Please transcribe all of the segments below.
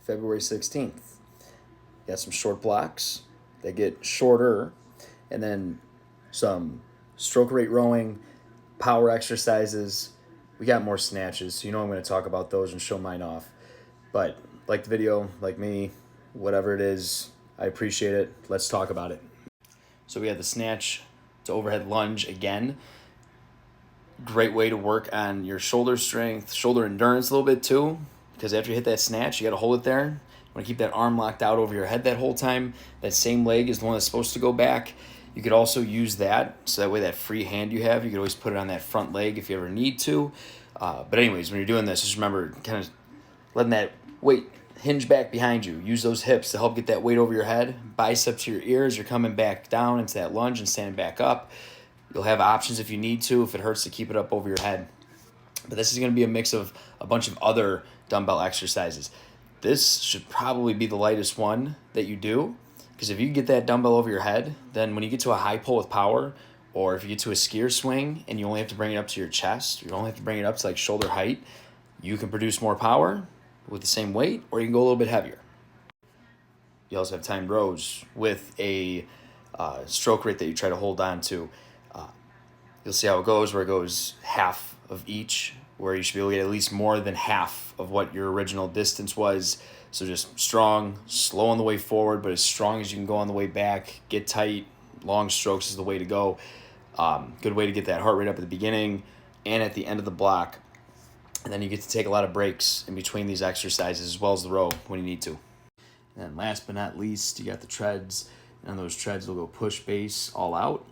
February 16th. Got some short blocks that get shorter, and then some stroke rate rowing, power exercises. We got more snatches, so you know I'm going to talk about those and show mine off. But like the video, like me, whatever it is, I appreciate it. Let's talk about it. So we have the snatch to overhead lunge again. Great way to work on your shoulder strength, shoulder endurance a little bit too, because after you hit that snatch, you got to hold it there. You want to keep that arm locked out over your head that whole time. That same leg is the one that's supposed to go back. You could also use that, so that way that free hand you have, you could always put it on that front leg if you ever need to. But anyways, when you're doing this, just remember kind of letting that weight hinge back behind you. Use those hips to help get that weight over your head. Biceps to your ears. You're coming back down into that lunge and standing back up. You'll have options if you need to, if it hurts to keep it up over your head. But this is going to be a mix of a bunch of other dumbbell exercises. This should probably be the lightest one that you do, because if you get that dumbbell over your head, then when you get to a high pull with power, or if you get to a skier swing and you only have to bring it up to your chest, you only have to bring it up to like shoulder height, you can produce more power with the same weight, or you can go a little bit heavier. You also have timed rows with a stroke rate that you try to hold on to. You'll see how it goes, where it goes half of each, where you should be able to get at least more than half of what your original distance was. So just strong, slow on the way forward, but as strong as you can go on the way back. Get tight. Long strokes is the way to go. Good way to get that heart rate up at the beginning and at the end of the block. And then you get to take a lot of breaks in between these exercises, as well as the row when you need to. And then last but not least, you got the treads. And on those treads, they'll go push, base, all out.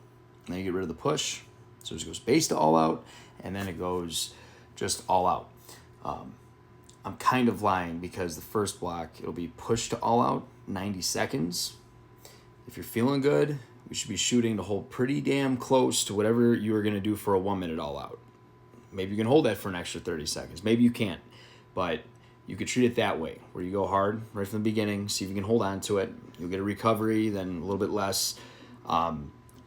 And then you get rid of the push. So it just goes base to all out, and then it goes just all out. I'm kind of lying, because the first block, it'll be push to all out, 90 seconds. If you're feeling good, we should be shooting to hold pretty damn close to whatever you were going to do for a 1 minute all out. Maybe you can hold that for an extra 30 seconds. Maybe you can't, but you could treat it that way, where you go hard right from the beginning, see if you can hold on to it. You'll get a recovery, then a little bit less.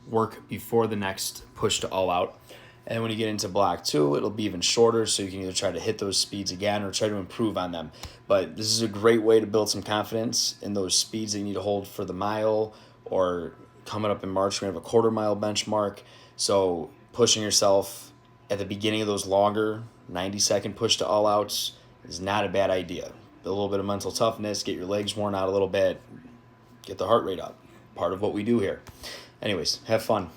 Work before the next push to all out. And when you get into block 2, it'll be even shorter, so you can either try to hit those speeds again or try to improve on them. But this is a great way to build some confidence in those speeds that you need to hold for the mile, or coming up in March, we're going to have a quarter-mile benchmark. So pushing yourself at the beginning of those longer 90-second push to all outs is not a bad idea. Build a little bit of mental toughness, get your legs worn out a little bit, get the heart rate up. Part of what we do here. Anyways, have fun.